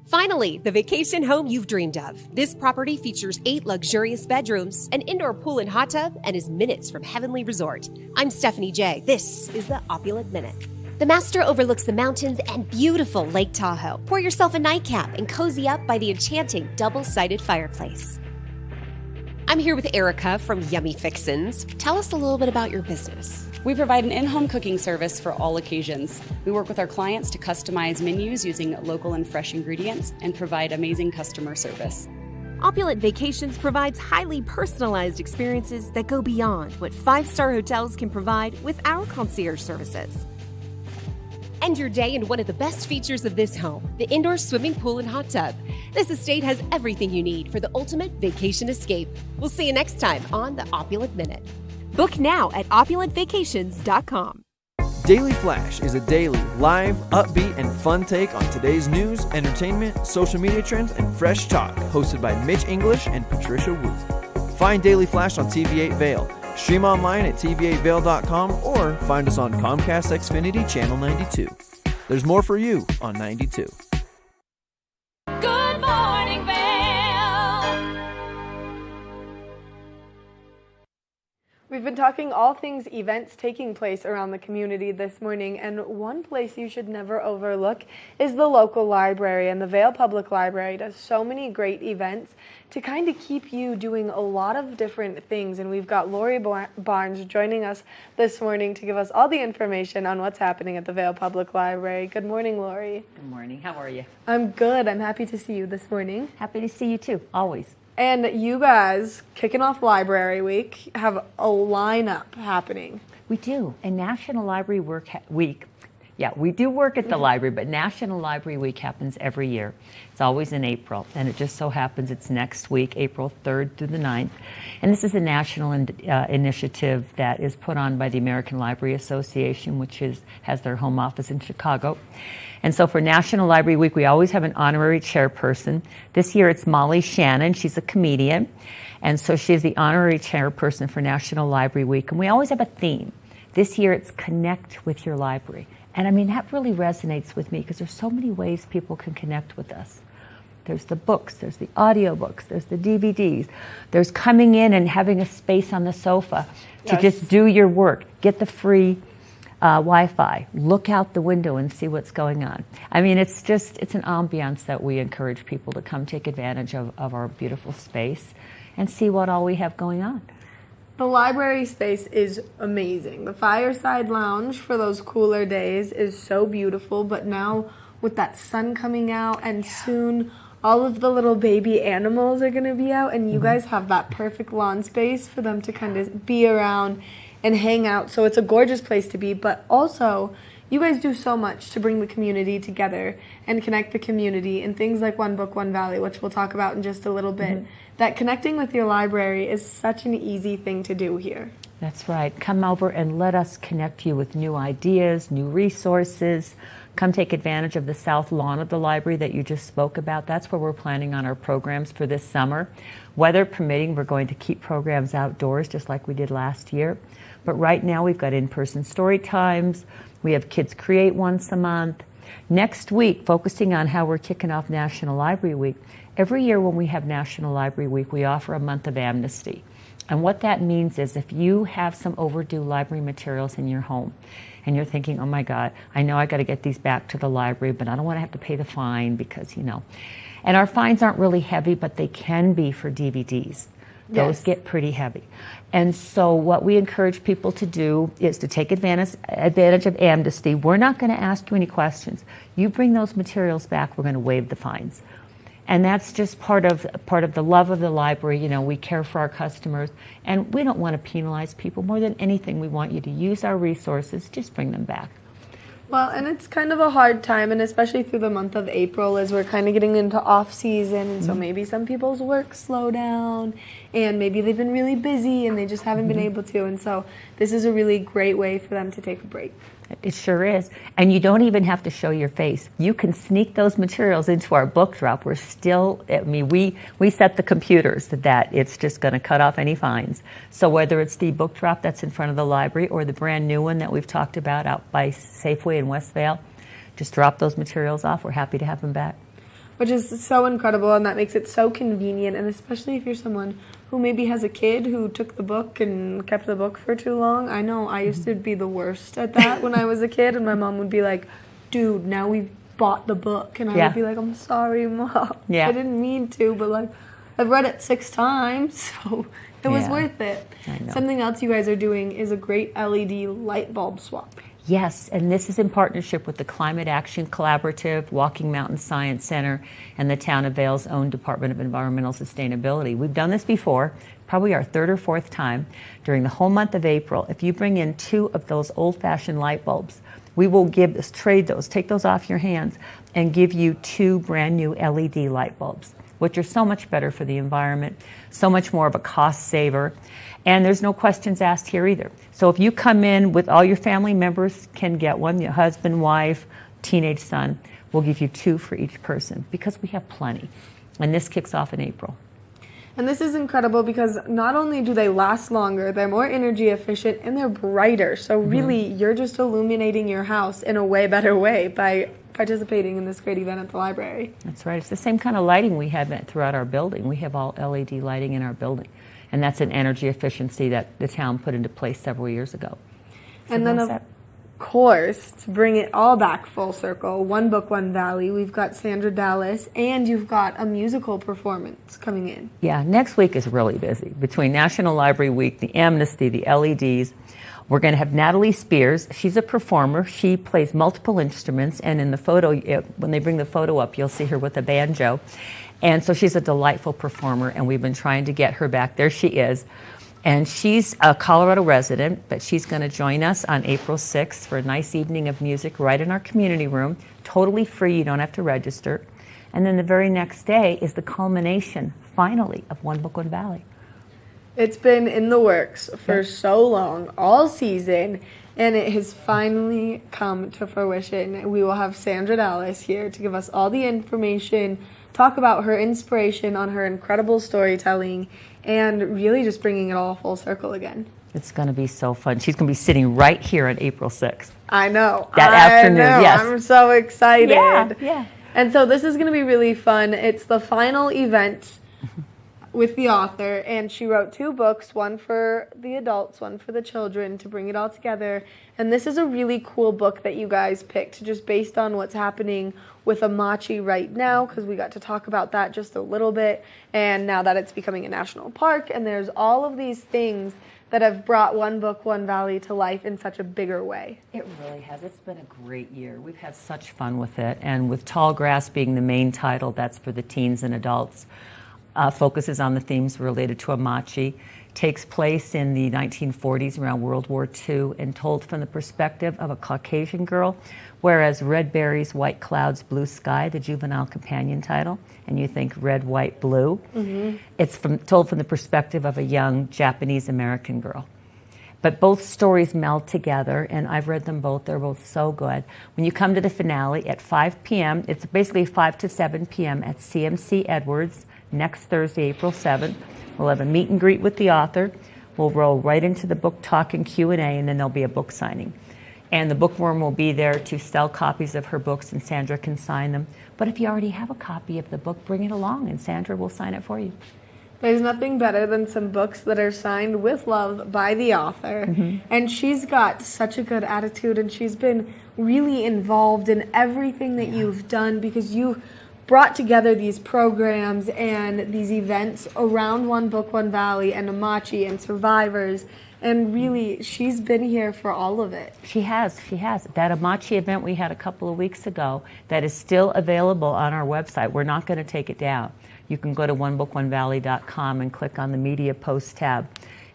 Finally, the vacation home you've dreamed of. This property features 8 luxurious bedrooms, an indoor pool and hot tub, and is minutes from Heavenly Resort. I'm Stephanie J. This is the Opulent Minute. The master overlooks the mountains and beautiful Lake Tahoe. Pour yourself a nightcap and cozy up by the enchanting double-sided fireplace. I'm here with Erica from Yummy Fixins. Tell us a little bit about your business. We provide an in-home cooking service for all occasions. We work with our clients to customize menus using local and fresh ingredients and provide amazing customer service. Opulent Vacations provides highly personalized experiences that go beyond what 5-star hotels can provide with our concierge services. End your day in one of the best features of this home, the indoor swimming pool and hot tub. This estate has everything you need for the ultimate vacation escape. We'll see you next time on the Opulent Minute. Book now at opulentvacations.com. Daily Flash is a daily, live, upbeat, and fun take on today's news, entertainment, social media trends, and fresh talk, hosted by Mitch English and Patricia Wu. Find Daily Flash on TV8 Vail. Stream online at tv8vail.com or find us on Comcast Xfinity Channel 92. There's more for you on 92. Good morning, Vail. We've been talking all things events taking place around the community this morning, and one place you should never overlook is the local library. And the Vail Public Library does so many great events to kind of keep you doing a lot of different things. And we've got Lori Barnes joining us this morning to give us all the information on what's happening at the Vail Public Library. Good morning, Lori. Good morning. How are you? I'm good. I'm happy to see you this morning. Happy to see you too, always. And you guys, kicking off Library Week, have a lineup happening. We do. And National Library Week, yeah, we do work at the library, but National Library Week happens every year. It's always in April, and it just so happens it's next week, April 3rd through the 9th. And this is a national initiative that is put on by the American Library Association, which has their home office in Chicago. And so for National Library Week, we always have an honorary chairperson. This year it's Molly Shannon. She's a comedian. And so she's the honorary chairperson for National Library Week. And we always have a theme. This year it's Connect with Your Library. And I mean, that really resonates with me because there's so many ways people can connect with us. There's the books, there's the audiobooks, there's the DVDs. There's coming in and having a space on the sofa to just do your work. Get the free Wi-Fi. Look out the window and see what's going on. I mean, it's an ambiance that we encourage people to come take advantage of our beautiful space and see what all we have going on. The library space is amazing. The fireside lounge for those cooler days is so beautiful, but now with that sun coming out and soon all of the little baby animals are going to be out, and you guys have that perfect lawn space for them to kind of be around and hang out. So it's a gorgeous place to be, but also you guys do so much to bring the community together and connect the community, and things like One Book, One Valley, which we'll talk about in just a little bit. That connecting with your library is such an easy thing to do here. That's right. Come over and let us connect you with new ideas, new resources. Come take advantage of the south lawn of the library that you just spoke about. That's where we're planning on our programs for this summer. Weather permitting, we're going to keep programs outdoors just like we did last year. But right now we've got in-person story times. We have Kids Create once a month. Next week, focusing on how we're kicking off National Library Week. Every year when we have National Library Week, we offer a month of amnesty. And what that means is if you have some overdue library materials in your home and you're thinking, oh my God, I know I got to get these back to the library, but I don't want to have to pay the fine because, And our fines aren't really heavy, but they can be for DVDs. Those get pretty heavy. And so what we encourage people to do is to take advantage of amnesty. We're not going to ask you any questions. You bring those materials back, we're going to waive the fines. And that's just part of the love of the library. We care for our customers, and we don't want to penalize people. More than anything, we want you to use our resources, just bring them back. Well, and it's kind of a hard time, and especially through the month of April as we're kind of getting into off season, and so maybe some people's work slow down, and maybe they've been really busy and they just haven't been able to, and so this is a really great way for them to take a break. It sure is. And you don't even have to show your face. You can sneak those materials into our book drop. We set the computers that it's just going to cut off any fines. So whether it's the book drop that's in front of the library or the brand new one that we've talked about out by Safeway in West Vail, just drop those materials off. We're happy to have them back. Which is so incredible, and that makes it so convenient, and especially if you're someone who maybe has a kid who took the book and kept the book for too long. I know I used to be the worst at that when I was a kid, and my mom would be like, dude, now we've bought the book, and I would be like, I'm sorry, Mom. I didn't mean to, but I've read it 6 times, so it was worth it. I know. Something else you guys are doing is a great LED light bulb swap. Yes, and this is in partnership with the Climate Action Collaborative, Walking Mountain Science Center, and the Town of Vail's own Department of Environmental Sustainability. We've done this before, probably our 3rd or 4th time. During the whole month of April, if you bring in 2 of those old-fashioned light bulbs, we will take those off your hands, and give you 2 brand new LED light bulbs, which are so much better for the environment, so much more of a cost saver. And there's no questions asked here either. So if you come in with all your family members can get one, your husband, wife, teenage son, we'll give you 2 for each person because we have plenty. And this kicks off in April. And this is incredible because not only do they last longer, they're more energy efficient, and they're brighter. So really, you're just illuminating your house in a way better way by participating in this great event at the library. That's right. It's the same kind of lighting we have throughout our building. We have all LED lighting in our building. And that's an energy efficiency that the town put into place several years ago. And then, of course, to bring it all back full circle, One Book, One Valley, we've got Sandra Dallas, and you've got a musical performance coming in. Yeah, next week is really busy. Between National Library Week, the Amnesty, the LEDs, we're going to have Natalie Spears. She's a performer. She plays multiple instruments, and in the photo, when they bring the photo up, you'll see her with a banjo. And so she's a delightful performer, and we've been trying to get her back. There she is. And she's a Colorado resident, but she's going to join us on April 6th for a nice evening of music right in our community room, totally free. You don't have to register. And then the very next day is the culmination, finally, of One Book, One Valley. It's been in the works for so long, all season, and it has finally come to fruition. We will have Sandra Dallas here to give us all the information, talk about her inspiration on her incredible storytelling, and really just bringing it all full circle again. It's going to be so fun. She's going to be sitting right here on April 6th. I know. That afternoon, yes. I'm so excited. Yeah. And so this is going to be really fun. It's the final event with the author, and she wrote 2 books, one for the adults, one for the children, to bring it all together. And this is a really cool book that you guys picked, just based on what's happening with Amachi right now, because we got to talk about that just a little bit, and now that it's becoming a national park, and there's all of these things that have brought One Book, One Valley to life in such a bigger way. It really has. It's been a great year. We've had such fun with it, and with Tall Grass being the main title, that's for the teens and adults. Focuses on the themes related to Amachi, takes place in the 1940s around World War II, and told from the perspective of a Caucasian girl, whereas Red Berries, White Clouds, Blue Sky, the juvenile companion title, and you think red, white, blue, it's told from the perspective of a young Japanese-American girl. But both stories meld together, and I've read them both. They're both so good. When you come to the finale at 5 p.m., it's basically 5 to 7 p.m. at CMC Edwards, next Thursday, April 7th. We'll have a meet and greet with the author. We'll roll right into the book talk and Q&A, and then there'll be a book signing. And the bookworm will be there to sell copies of her books, and Sandra can sign them. But if you already have a copy of the book, bring it along, and Sandra will sign it for you. There's nothing better than some books that are signed with love by the author. And she's got such a good attitude, and she's been really involved in everything that you've done, because you've brought together these programs and these events around One Book, One Valley and Amachi and Survivors. And really, she's been here for all of it. She has. That Amachi event we had a couple of weeks ago, that is still available on our website. We're not going to take it down. You can go to onebookonevalley.com and click on the Media Post tab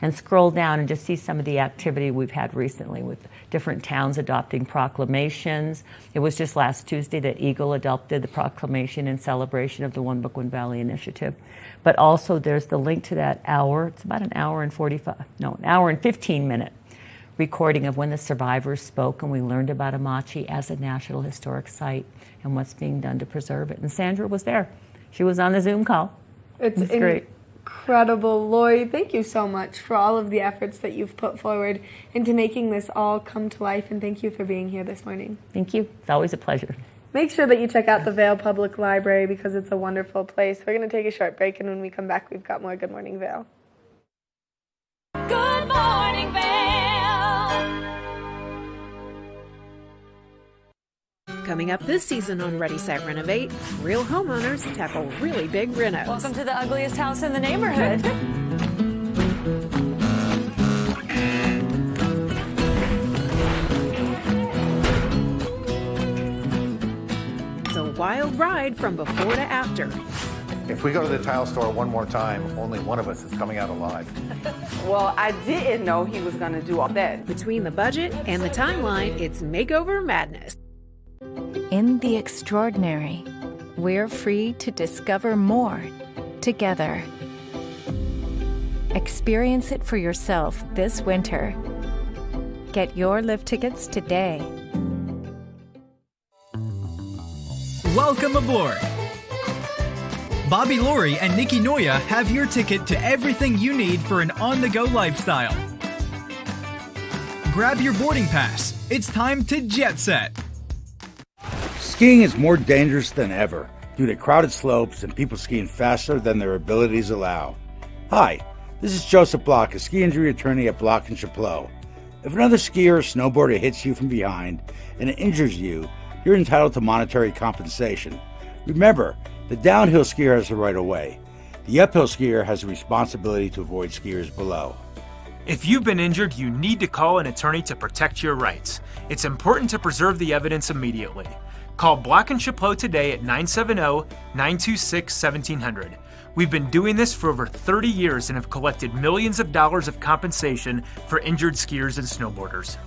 and scroll down and just see some of the activity we've had recently with different towns adopting proclamations. It was just last Tuesday that Eagle adopted the proclamation in celebration of the One Book, One Valley initiative. But also there's the link to that hour. It's about an hour and 15-minute recording of when the survivors spoke, and we learned about Amachi as a National Historic Site and what's being done to preserve it. And Sandra was there. She was on the Zoom call. It's great. Incredible. Lori, thank you so much for all of the efforts that you've put forward into making this all come to life, and thank you for being here this morning. Thank you. It's always a pleasure. Make sure that you check out the Vail Public Library, because it's a wonderful place. We're going to take a short break, and when we come back, we've got more Good Morning Vail. Good morning, Vail. Coming up this season on Ready, Set, Renovate, real homeowners tackle really big renos. Welcome to the ugliest house in the neighborhood. It's a wild ride from before to after. If we go to the tile store one more time, only one of us is coming out alive. Well, I didn't know he was going to do all that. Between the budget and the timeline, it's makeover madness. In the extraordinary, we're free to discover more together. Experience it for yourself this winter. Get your lift tickets today. Welcome aboard! Bobby Laurie and Nikki Noya have your ticket to everything you need for an on-the-go lifestyle. Grab your boarding pass. It's time to jet set. Skiing is more dangerous than ever due to crowded slopes and people skiing faster than their abilities allow. Hi, this is Joseph Block, a ski injury attorney at Block & Chaplot. If another skier or snowboarder hits you from behind and it injures you, you're entitled to monetary compensation. Remember, the downhill skier has the right of way. The uphill skier has the responsibility to avoid skiers below. If you've been injured, you need to call an attorney to protect your rights. It's important to preserve the evidence immediately. Call Block & Chaplot today at 970-926-1700. We've been doing this for over 30 years and have collected millions of dollars of compensation for injured skiers and snowboarders.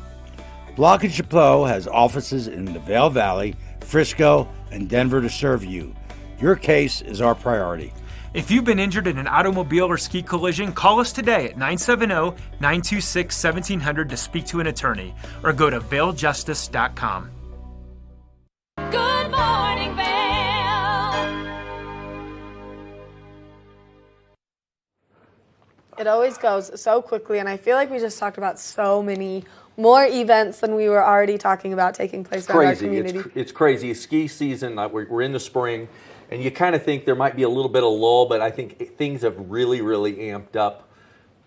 Block & Chaplot has offices in the Vail Valley, Frisco, and Denver to serve you. Your case is our priority. If you've been injured in an automobile or ski collision, call us today at 970-926-1700 to speak to an attorney, or go to vailjustice.com. Good morning, Vail. It always goes so quickly, and I feel like we just talked about so many more events than we were already talking about taking place around our community. It's crazy. Ski season, we're in the spring, And you kind of think there might be a little bit of lull, but I think things have really, really amped up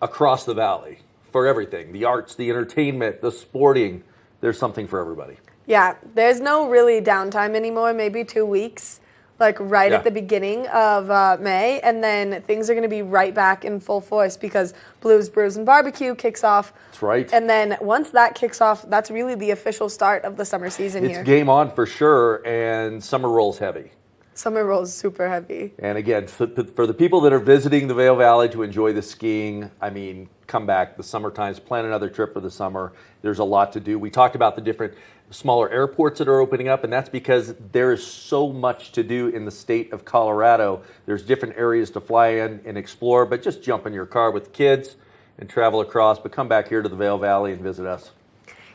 across the valley for everything. The arts, the entertainment, the sporting. There's something for everybody. Yeah, there's no really downtime anymore, maybe 2 weeks, like right at the beginning of May, and then things are going to be right back in full force because Blues, Brews, and Barbecue kicks off. That's right. And then once that kicks off, that's really the official start of the summer season here. It's game on for sure, and summer rolls heavy. Summer rolls super heavy. And again, for the people that are visiting the Vail Valley to enjoy the skiing, I mean, come back the summer times, plan another trip for the summer. There's a lot to do. We talked about the different smaller airports that are opening up, and that's because there is so much to do in the state of Colorado. There's different areas to fly in and explore, but just jump in your car with kids and travel across, but come back here to the Vail Valley and visit us.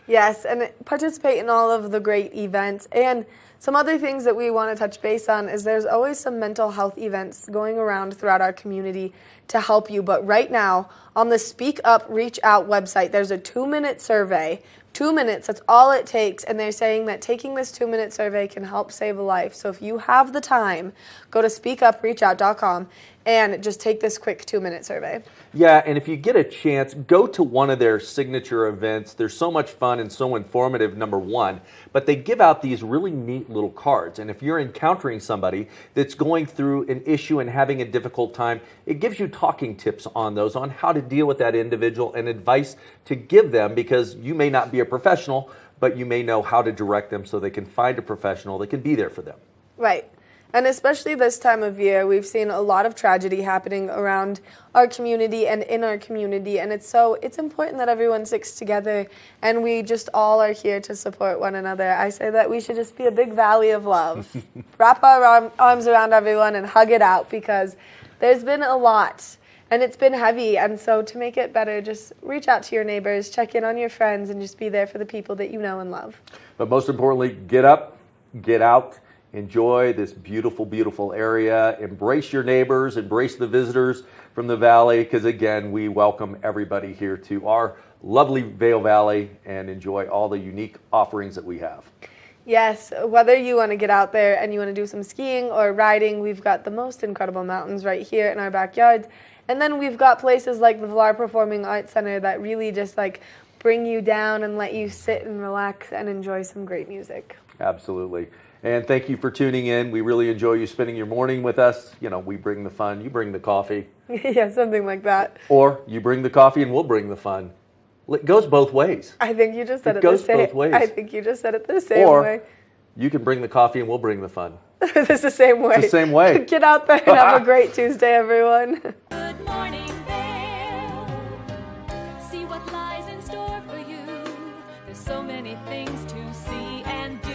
Yes, and participate in all of the great events. And some other things that we want to touch base on is there's always some mental health events going around throughout our community to help you. But right now, on the Speak Up, Reach Out website, there's a 2-minute survey. 2 minutes, that's all it takes. And they're saying that taking this 2-minute survey can help save a life. So if you have the time, go to speakupreachout.com and just take this quick 2-minute survey. Yeah, and if you get a chance, go to one of their signature events. They're so much fun and so informative, number one, but they give out these really neat little cards. And if you're encountering somebody that's going through an issue and having a difficult time, it gives you talking tips on those, on how to deal with that individual and advice to give them, because you may not be a professional, but you may know how to direct them so they can find a professional that can be there for them. Right. And especially this time of year, we've seen a lot of tragedy happening around our community and in our community. And it's important that everyone sticks together and we just all are here to support one another. I say that we should just be a big valley of love. Wrap our arms around everyone and hug it out, because there's been a lot and it's been heavy. And so to make it better, just reach out to your neighbors, check in on your friends, and just be there for the people that you know and love. But most importantly, get up, get out. Enjoy this beautiful, beautiful area. Embrace your neighbors, embrace the visitors from the valley, because again, we welcome everybody here to our lovely Vail Valley and enjoy all the unique offerings that we have. Yes, whether you want to get out there and you want to do some skiing or riding, we've got the most incredible mountains right here in our backyards. And then we've got places like the Vail Performing Arts Center that really just bring you down and let you sit and relax and enjoy some great music. Absolutely. And thank you for tuning in. We really enjoy you spending your morning with us. You know, we bring the fun, you bring the coffee. Yeah, something like that. Or you bring the coffee and we'll bring the fun. It goes both ways. I think you just said it goes the same both ways. I think you just said it the same way. Or you can bring the coffee and we'll bring the fun. It's the same way. It's the same way. Get out there and have a great Tuesday, everyone. Good morning, Vail. See what lies in store for you. There's so many things to see and do.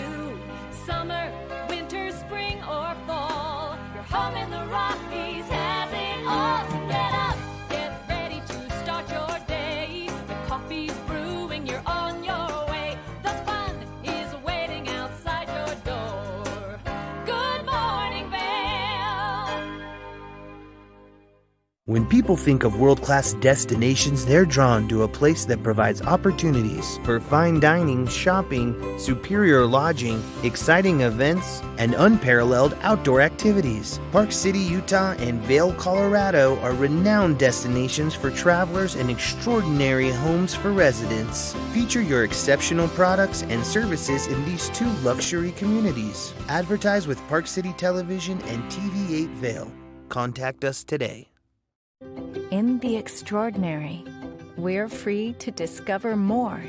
Summer, winter, spring, or fall. Your home in the Rockies has it all. So get up, get ready to start your day. The coffee's brewing, you're on your way. The fun is waiting outside your door. Good morning, Vail. When people think of world-class destinations, they're drawn to a place that provides opportunities for fine dining, shopping, superior lodging, exciting events, and unparalleled outdoor activities. Park City, Utah, and Vail, Colorado are renowned destinations for travelers and extraordinary homes for residents. Feature your exceptional products and services in these two luxury communities. Advertise with Park City Television and TV8 Vail. Contact us today. In the extraordinary, we're free to discover more